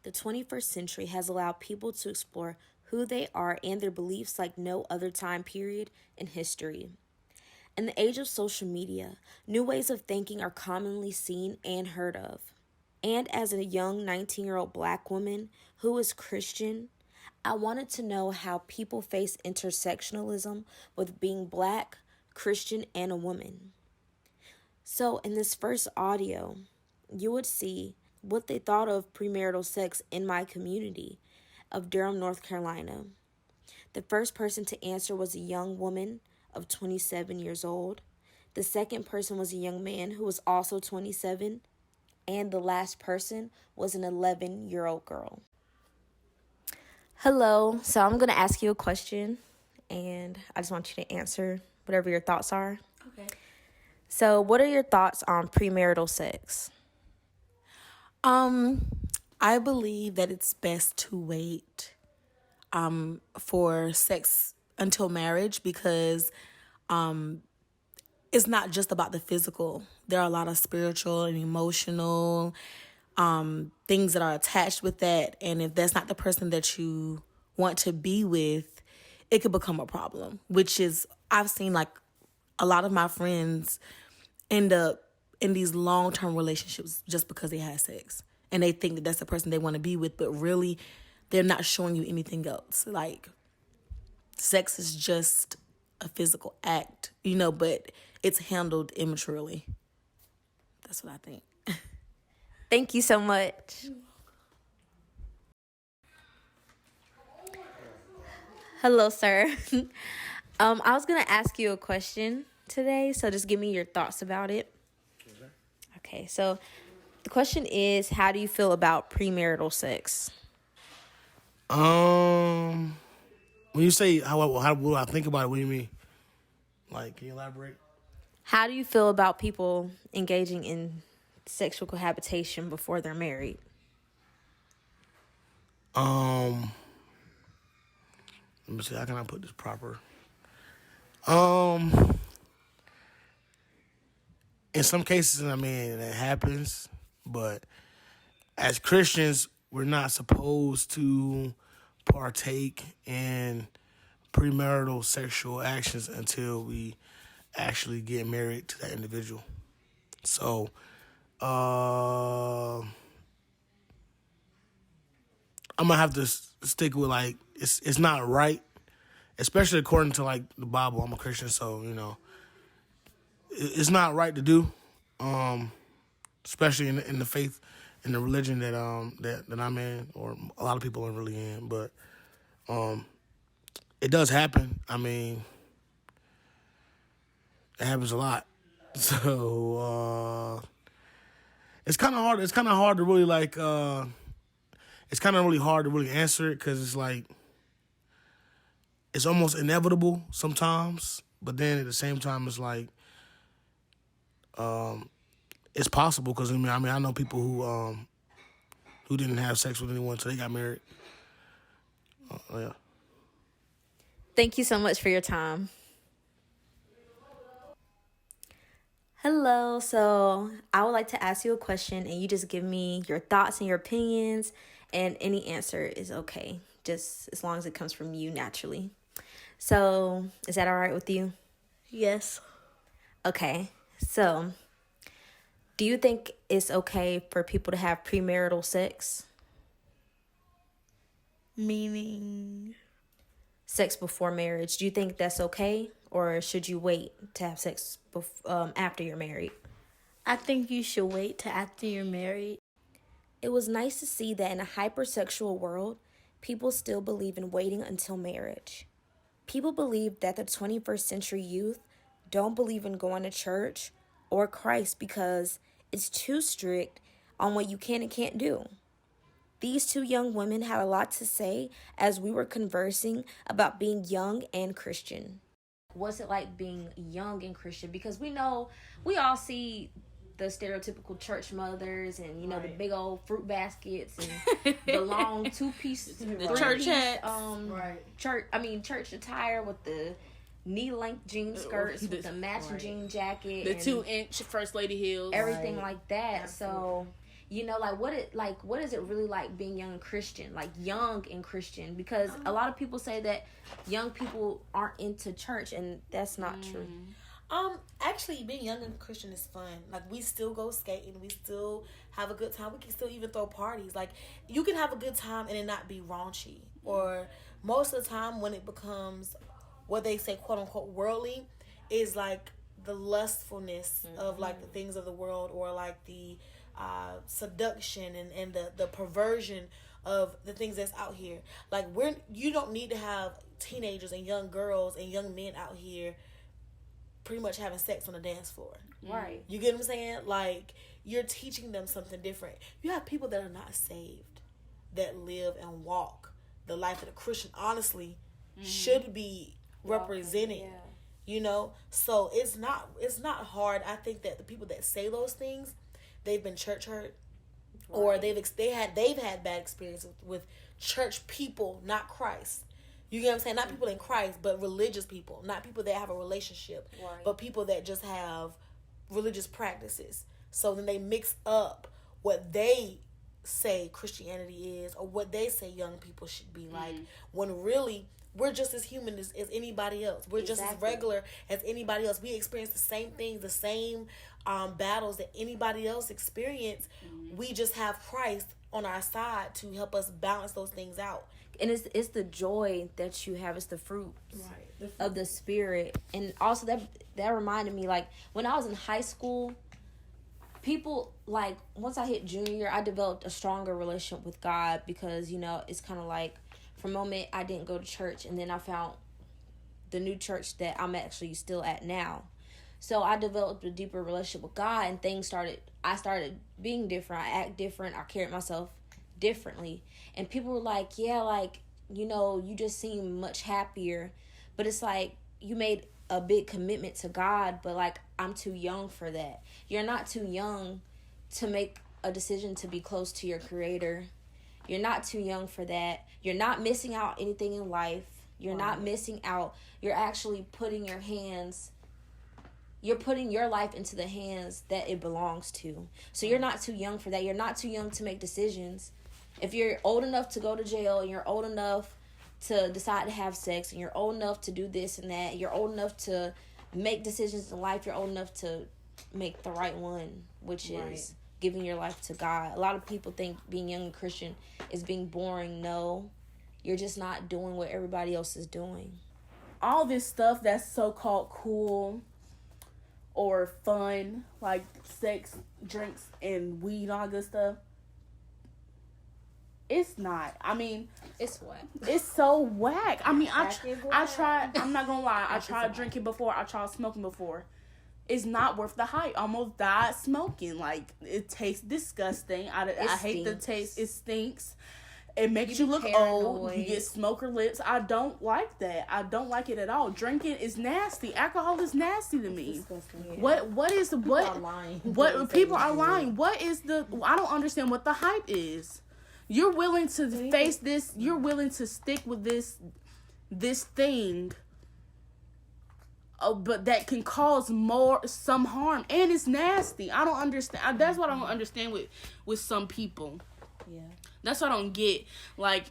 The 21st century has allowed people to explore who they are and their beliefs like no other time period in history. In the age of social media, new ways of thinking are commonly seen and heard of. And as a young 19-year-old black woman who is Christian, I wanted to know how people face intersectionalism with being black, Christian, and a woman. So in this first audio, you would see what they thought of premarital sex in my community of Durham, North Carolina. The first person to answer was a young woman of 27 years old. The second person was a young man who was also 27. And the last person was an 11-year-old girl. Hello, so I'm going to ask you a question, and I just want you to answer whatever your thoughts are. Okay. So what are your thoughts on premarital sex? I believe that it's best to wait for sex until marriage because it's not just about the physical. There are a lot of spiritual and emotional things that are attached with that. And if that's not the person that you want to be with, it could become a problem, which is, I've seen like a lot of my friends end up in these long-term relationships just because they had sex. And they think that that's the person they want to be with, but really they're not showing you anything else. Like, sex is just a physical act, but it's handled immaturely. That's what I think. Thank you so much. Hello, sir. I was going to ask you a question today, so just give me your thoughts about it. Okay, so the question is, how do you feel about premarital sex? When you say how what I think about it, what do you mean? Like, can you elaborate? How do you feel about people engaging in sexual cohabitation before they're married? Let me see. How can I put this proper? In some cases, I mean, it happens, but as Christians, we're not supposed to partake in premarital sexual actions until we actually get married to that individual. So, I'm gonna have to stick with like it's not right, especially according to like the Bible. I'm a Christian, so it's not right to do, especially in the faith, in the religion that I'm in, or a lot of people are really in. But it does happen. I mean, it happens a lot. So it's kind of hard. It's kind of hard to really like. It's kind of really hard to really answer it because it's like it's almost inevitable sometimes, but then at the same time, it's like it's possible because I mean I know people who didn't have sex with anyone until they got married. Yeah. Thank you so much for your time. Hello, so I would like to ask you a question and you just give me your thoughts and your opinions, and any answer is okay, just as long as it comes from you naturally. So, is that all right with you? Yes. Okay, so do you think it's okay for people to have premarital sex? Meaning? Sex before marriage. Do you think that's okay? Or should you wait to have sex after you're married? I think you should wait till after you're married. It was nice to see that in a hypersexual world, people still believe in waiting until marriage. People believe that the 21st century youth don't believe in going to church or Christ because it's too strict on what you can and can't do. These two young women had a lot to say as we were conversing about being young and Christian. What's it like being young and Christian? Because we know, we all see the stereotypical church mothers and, right. The big old fruit baskets and the long two-piece, the church hats. Church attire with the knee-length jean skirts with the matching jean jacket. The 2-inch First Lady heels. Everything like that. Absolutely. So you know, like what is it really like being young and Christian, like young and Christian? Because a lot of people say that young people aren't into church, and that's not true. Actually, being young and Christian is fun. Like, we still go skating, we still have a good time. We can still even throw parties. Like, you can have a good time and it not be raunchy. Or most of the time, when it becomes what they say, quote unquote, worldly, is like the lustfulness of like the things of the world, or like the seduction and the perversion of the things that's out here. Like, you don't need to have teenagers and young girls and young men out here pretty much having sex on the dance floor. Right. You get what I'm saying? Like, you're teaching them something different. You have people that are not saved that live and walk the life of the Christian, honestly, should be representing. Yeah. You know? So it's not hard. I think that the people that say those things, they've been church hurt, or they've had bad experiences with church people, not Christ. You get what I'm saying? Not people in Christ, but religious people. Not people that have a relationship, but people that just have religious practices. So then they mix up what they say Christianity is, or what they say young people should be like, when really we're just as human as anybody else. We're just as regular as anybody else. We experience the same things, the same battles that anybody else experience. We just have Christ on our side to help us balance those things out. And it's the joy that you have. It's the fruit of the Spirit. And also that reminded me, like, when I was in high school, people, like, once I hit junior year, I developed a stronger relationship with God, because, you know, it's kind of like, for a moment, I didn't go to church, and then I found the new church that I'm actually still at now. So I developed a deeper relationship with God, and I started being different. I act different. I carried myself differently. And people were like, yeah, like, you know, you just seem much happier. But it's like, you made a big commitment to God, but, like, I'm too young for that. You're not too young to make a decision to be close to your Creator. You're not too young for that. You're not missing out anything in life. You're not missing out. You're actually putting your life into the hands that it belongs to. So you're not too young for that. You're not too young to make decisions. If you're old enough to go to jail, and you're old enough to decide to have sex, and you're old enough to do this and that, you're old enough to make decisions in life, you're old enough to make the right one, which is giving your life to God. A lot of people think being young and Christian is being boring. No, you're just not doing what everybody else is doing. All this stuff that's so-called cool or fun, like sex, drinks, and weed, all good stuff, it's not. I mean, It's whack. it's so whack. I mean, I whack. tried. I'm not gonna lie. I tried drinking before. I tried smoking before. It's not worth the hype. I almost died smoking. Like, it tastes disgusting. I hate the taste. It stinks. It makes you look old. You get smoker lips. I don't like that. I don't like it at all. Drinking is nasty. Alcohol is nasty to me. Yeah. What is the what? People are lying. What people are lying? What is the? I don't understand what the hype is. You're willing to face this. You're willing to stick with this thing. But that can cause some harm, and it's nasty. I don't understand. That's what I don't understand with some people. Yeah. That's what I don't get. Like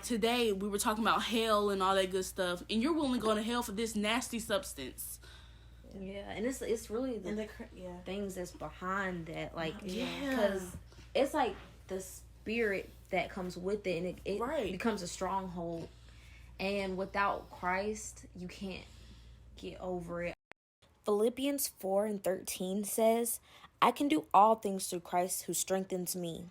today we were talking about hell and all that good stuff, and you're willing to go to hell for this nasty substance. Yeah, and it's really the things that's behind that, like, Yeah. because it's like the spirit that comes with it, and it Right. becomes a stronghold. And without Christ, you can't get over it. Philippians 4:13 says, I can do all things through Christ who strengthens me.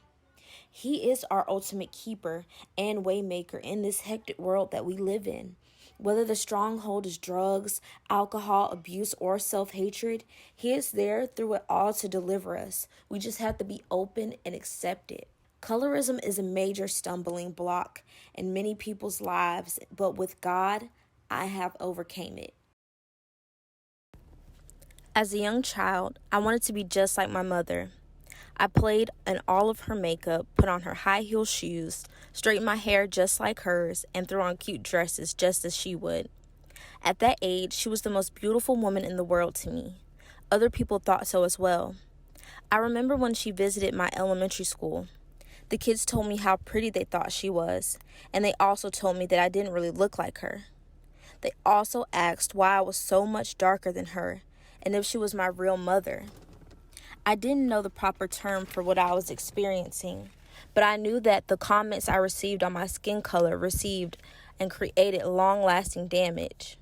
He is our ultimate keeper and waymaker in this hectic world that we live in. Whether the stronghold is drugs, alcohol, abuse, or self-hatred, He is there through it all to deliver us. We just have to be open and accept it. Colorism is a major stumbling block in many people's lives, but with God, I have overcame it. As a young child, I wanted to be just like my mother. I played in all of her makeup, put on her high heel shoes, straightened my hair just like hers, and threw on cute dresses just as she would. At that age, she was the most beautiful woman in the world to me. Other people thought so as well. I remember when she visited my elementary school. The kids told me how pretty they thought she was, and they also told me that I didn't really look like her. They also asked why I was so much darker than her, and if she was my real mother. I didn't know the proper term for what I was experiencing, but I knew that the comments I received on my skin color received and created long-lasting damage.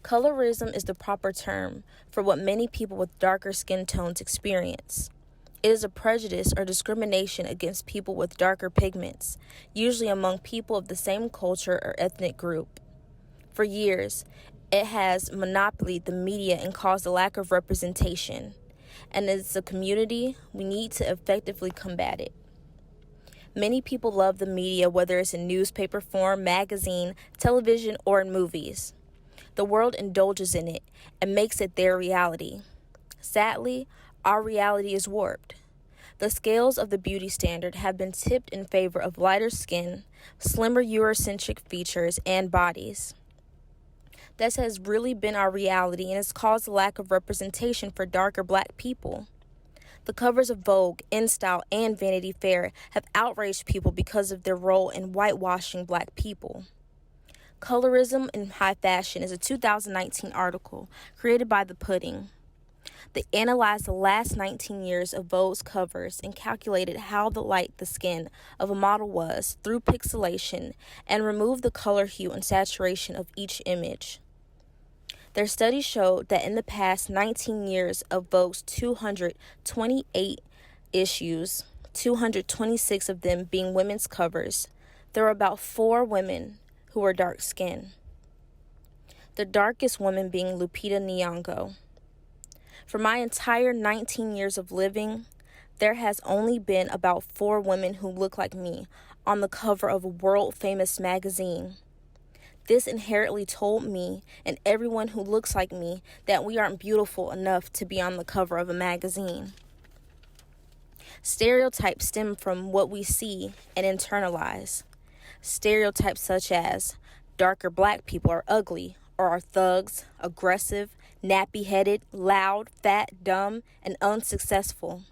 Colorism is the proper term for what many people with darker skin tones experience. It is a prejudice or discrimination against people with darker pigments, usually among people of the same culture or ethnic group. For years, it has monopolied the media and caused a lack of representation. And as a community, we need to effectively combat it. Many people love the media, whether it's in newspaper form, magazine, television, or in movies. The world indulges in it and makes it their reality. Sadly, our reality is warped. The scales of the beauty standard have been tipped in favor of lighter skin, slimmer Eurocentric features, and bodies. This has really been our reality and has caused a lack of representation for darker black people. The covers of Vogue, InStyle, and Vanity Fair have outraged people because of their role in whitewashing black people. Colorism in High Fashion is a 2019 article created by The Pudding. They analyzed the last 19 years of Vogue's covers and calculated how light the skin of a model was through pixelation and removed the color hue and saturation of each image. Their study showed that in the past 19 years of Vogue's 228 issues, 226 of them being women's covers, there were about 4 women who were dark-skinned. The darkest woman being Lupita Nyong'o. For my entire 19 years of living, there has only been about 4 women who look like me on the cover of a world-famous magazine. This inherently told me and everyone who looks like me that we aren't beautiful enough to be on the cover of a magazine. Stereotypes stem from what we see and internalize. Stereotypes such as darker black people are ugly or are thugs, aggressive, nappy-headed, loud, fat, dumb, and unsuccessful.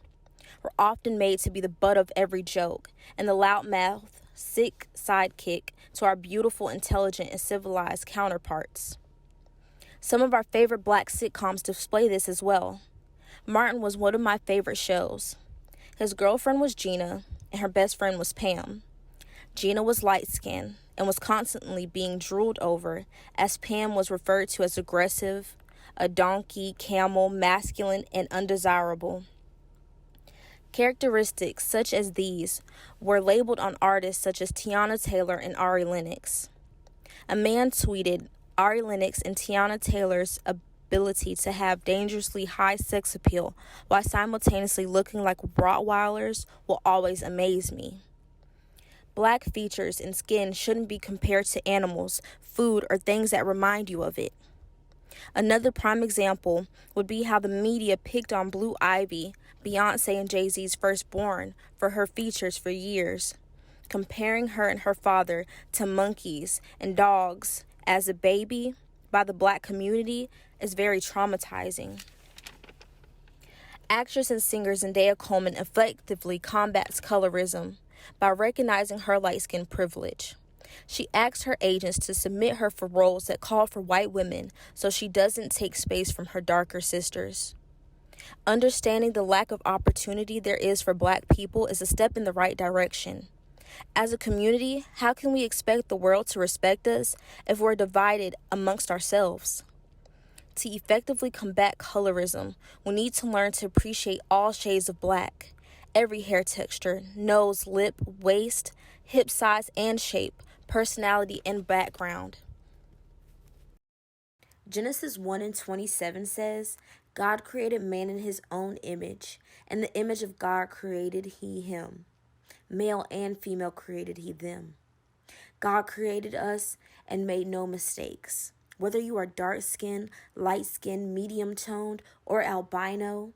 We're often made to be the butt of every joke and the loudmouth, sick sidekick to our beautiful, intelligent, and civilized counterparts. Some of our favorite black sitcoms display this as well. Martin was one of my favorite shows. His girlfriend was Gina, and her best friend was Pam. Gina was light-skinned and was constantly being drooled over, as Pam was referred to as aggressive, a donkey, camel, masculine, and undesirable. Characteristics such as these were labeled on artists such as Tiana Taylor and Ari Lennox. A man tweeted, Ari Lennox and Tiana Taylor's ability to have dangerously high sex appeal while simultaneously looking like Rottweilers will always amaze me. Black features and skin shouldn't be compared to animals, food, or things that remind you of it. Another prime example would be how the media picked on Blue Ivy, Beyonce and Jay-Z's firstborn, for her features for years, comparing her and her father to monkeys and dogs as a baby by the black community is very traumatizing. Actress and singer Zendaya Coleman effectively combats colorism by recognizing her light-skin privilege. She asked her agents to submit her for roles that call for white women so she doesn't take space from her darker sisters. Understanding the lack of opportunity there is for black people is a step in the right direction. As a community, how can we expect the world to respect us if we're divided amongst ourselves? To effectively combat colorism, we need to learn to appreciate all shades of black. Every hair texture, nose, lip, waist, hip size and shape, personality, and background. Genesis 1:27 says, God created man in his own image, and the image of God created he him. Male and female created he them. God created us and made no mistakes. Whether you are dark-skinned, light-skinned, medium-toned, or albino,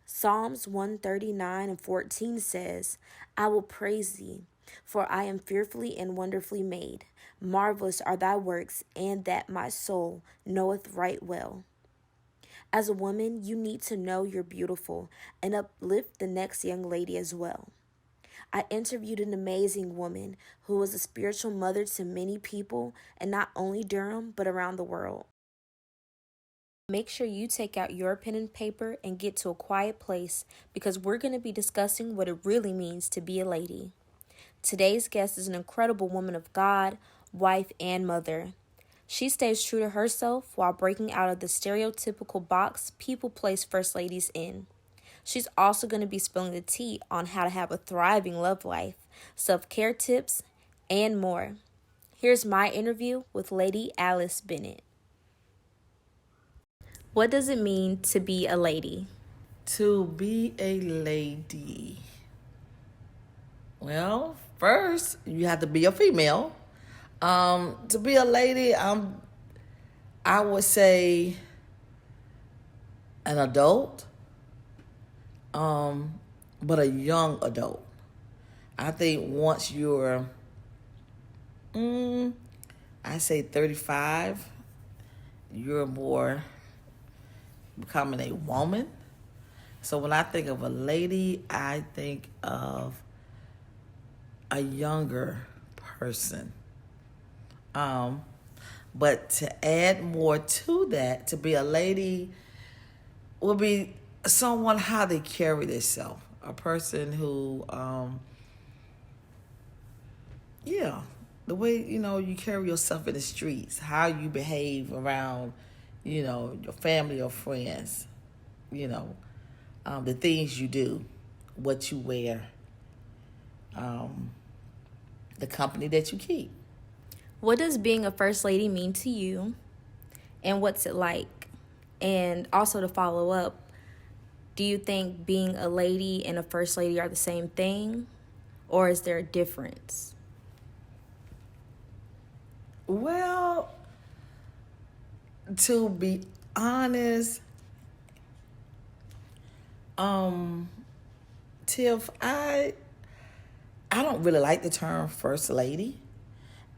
Psalms 139:14 says, I will praise thee, for I am fearfully and wonderfully made. Marvelous are thy works, and that my soul knoweth right well. As a woman, you need to know you're beautiful and uplift the next young lady as well. I interviewed an amazing woman who was a spiritual mother to many people, and not only Durham, but around the world. Make sure you take out your pen and paper and get to a quiet place because we're going to be discussing what it really means to be a lady. Today's guest is an incredible woman of God, wife, and mother. She stays true to herself while breaking out of the stereotypical box people place first ladies in. She's also going to be spilling the tea on how to have a thriving love life, self-care tips, and more. Here's my interview with Lady Alice Bennett. What does it mean to be a lady? To be a lady. Well, first you have to be a female. To be a lady, I would say an adult, but a young adult. I think once you're, I say 35, you're more becoming a woman. So when I think of a lady, I think of a younger person. But to add more to that, to be a lady will be someone how they carry themselves. A person who, the way, you carry yourself in the streets, how you behave around, your family or friends, the things you do, what you wear, the company that you keep. What does being a first lady mean to you? And what's it like? And also to follow up, do you think being a lady and a first lady are the same thing? Or is there a difference? Well, to be honest, Tiff, I don't really like the term first lady.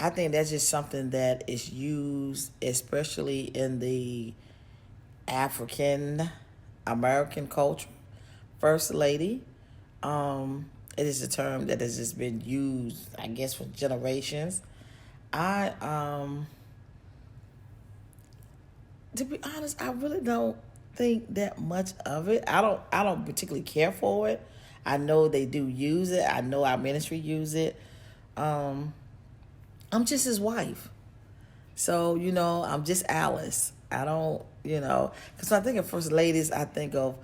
I think that's just something that is used, especially in the African American culture. First lady, it is a term that has just been used, I guess, for generations. I to be honest, I really don't think that much of it. I don't particularly care for it. I know they do use it. I know our ministry use it. I'm just his wife. So, I'm just Alice. I don't, because when I think of first ladies, I think of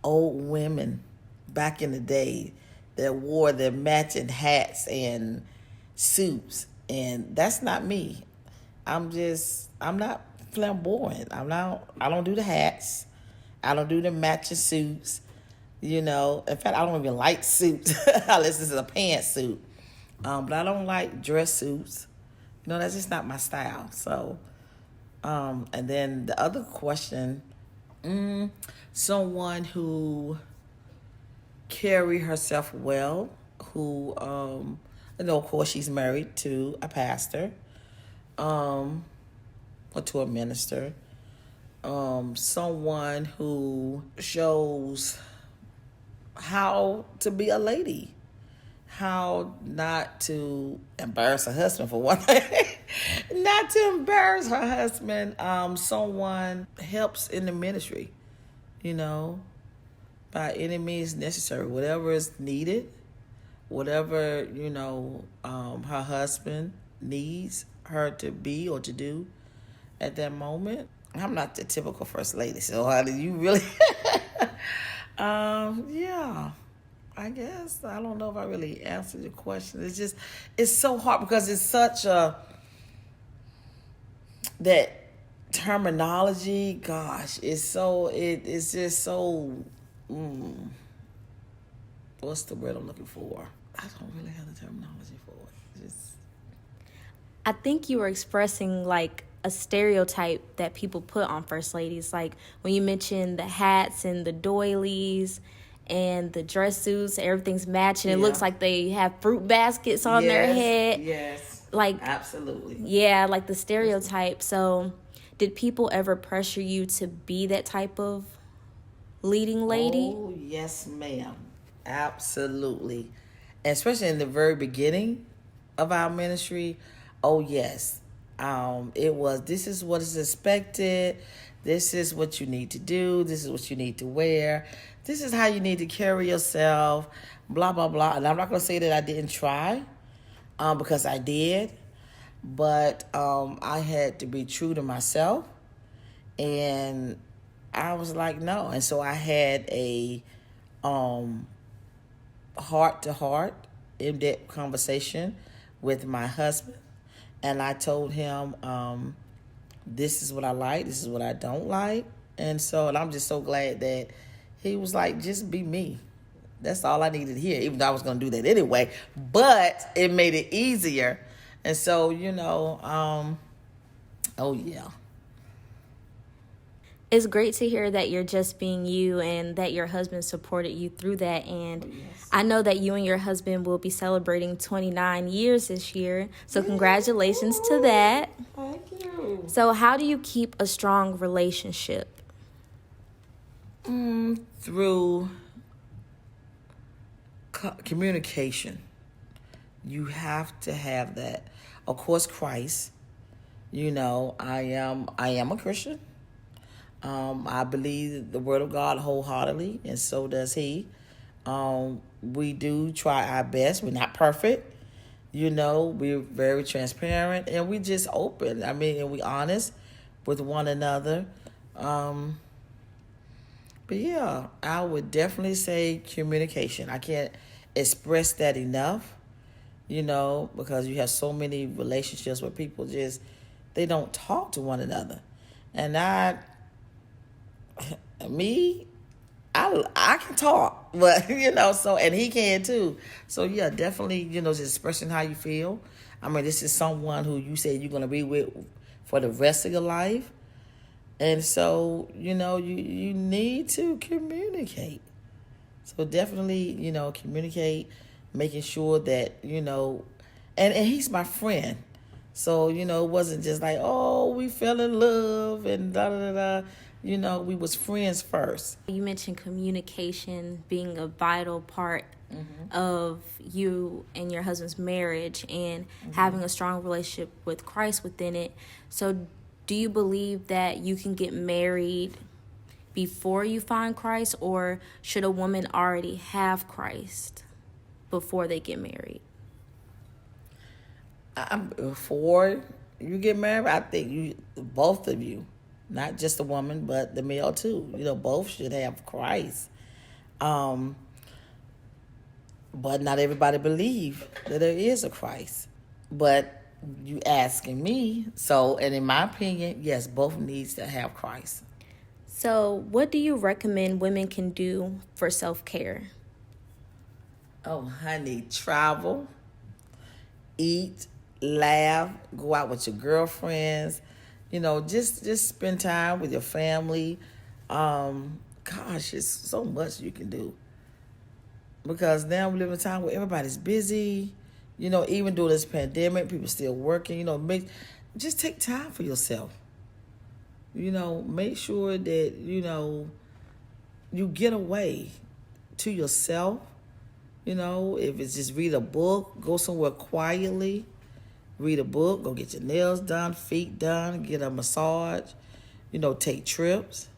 old women back in the day that wore their matching hats and suits. And that's not me. I'm not flamboyant. I don't do the hats. I don't do the matching suits. In fact, I don't even like suits unless this is a pantsuit. But I don't like dress suits. That's just not my style. So, and then the other question, someone who carry herself well, who, of course, she's married to a pastor, or to a minister. Someone who shows how to be a lady, how not to embarrass her husband for one thing, not to embarrass her husband. Someone helps in the ministry, by any means necessary, whatever is needed, whatever, her husband needs her to be or to do at that moment. I'm not the typical first lady, so how do you really? Yeah, I guess I don't know if I really answered your question. It's so hard because it's such that terminology. Gosh, it's just so. What's the word I'm looking for? I don't really have the terminology for it. I think you were expressing like a stereotype that people put on first ladies. Like when you mentioned the hats and the doilies and the dress suits, everything's matching. It looks like they have fruit baskets on their head. Yes. Like, absolutely. Yeah, like the stereotype. So Did people ever pressure you to be that type of leading lady? Oh, yes, ma'am. Absolutely. Especially in the very beginning of our ministry. Oh, yes. It was, this is what is expected. This is what you need to do. This is what you need to wear. This is how you need to carry yourself. Blah, blah, blah. And I'm not going to say that I didn't try, because I did. But I had to be true to myself. And I was like, no. And so I had a heart to heart, in depth conversation with my husband. And I told him, this is what I like, this is what I don't like. And I'm just so glad that he was like, just be me. That's all I needed to hear, even though I was going to do that anyway. But it made it easier. And so, oh, yeah. It's great to hear that you're just being you and that your husband supported you through that. And I know that you and your husband will be celebrating 29 years this year. So congratulations to that. Thank you. So how do you keep a strong relationship? Through communication. You have to have that. Of course, Christ. I am a Christian. I believe the word of God wholeheartedly, and so does he. We do try our best. We're not perfect. We're very transparent, and we just open. And we honest with one another. But yeah, I would definitely say communication. I can't express that enough, because you have so many relationships where people they don't talk to one another. And I can talk, but and he can too. So yeah, definitely, just expressing how you feel. This is someone who you said you're gonna be with for the rest of your life, and so you need to communicate. So definitely, communicate, making sure that and he's my friend. So, it wasn't just like, oh, we fell in love and da da da da. We was friends first. You mentioned communication being a vital part of you and your husband's marriage and having a strong relationship with Christ within it. So do you believe that you can get married before you find Christ, or should a woman already have Christ before they get married? Before you get married, I think both of you, not just the woman, but the male too. Both should have Christ. But not everybody believe that there is a Christ. But you asking me, and in my opinion, yes, both needs to have Christ. So what do you recommend women can do for self-care? Oh, honey, travel, eat, laugh, go out with your girlfriends, just spend time with your family. Gosh, it's so much you can do. Because now we live in a time where everybody's busy, even during this pandemic, people still working, just take time for yourself. Make sure that, you get away to yourself. If it's just read a book, go somewhere quietly, read a book, go get your nails done, feet done, get a massage, take trips,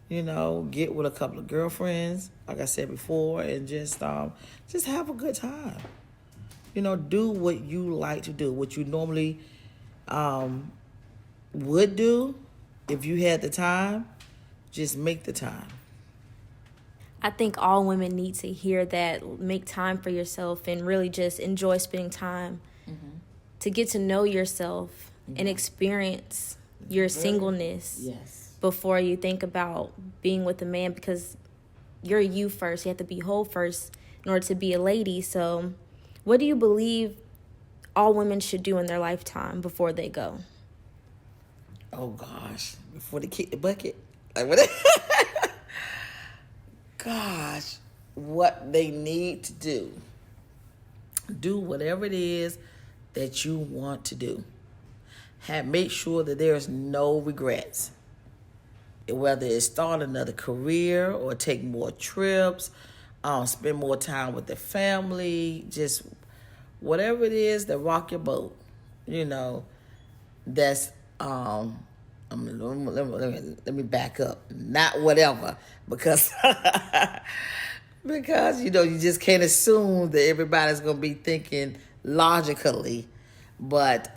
get with a couple of girlfriends, like I said before, and just have a good time. Do what you like to do, what you normally would do if you had the time. Just make the time. I think all women need to hear that. Make time for yourself and really just enjoy spending time to get to know yourself and experience your singleness before you think about being with a man, because you're you first. You have to be whole first in order to be a lady. So what do you believe all women should do in their lifetime before they go? Oh, gosh. Before they kick the bucket. Like what? Gosh, what they need to do. Do whatever it is that you want to do. make sure that there is no regrets. Whether it's start another career or take more trips, spend more time with the family, just whatever it is that rock your boat, you know, that's let me back up. Not whatever, because because you just can't assume that everybody's gonna be thinking logically, but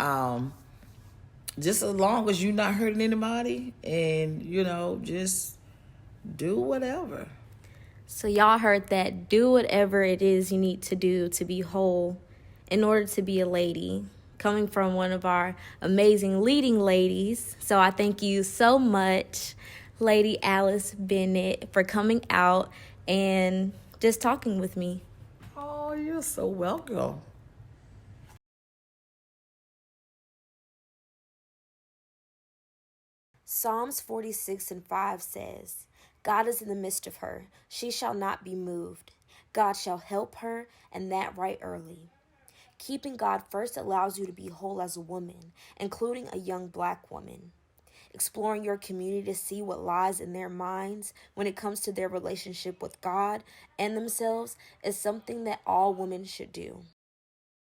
just as long as you're not hurting anybody, and just do whatever. So, y'all heard that. Do whatever it is you need to do to be whole in order to be a lady. Coming from one of our amazing leading ladies. So, I thank you so much, Lady Alice Bennett, for coming out and just talking with me. Oh, you're so welcome. Psalms 46:5 says, God is in the midst of her. She shall not be moved. God shall help her, and that right early. Keeping God first allows you to be whole as a woman, including a young black woman. Exploring your community to see what lies in their minds when it comes to their relationship with God and themselves is something that all women should do.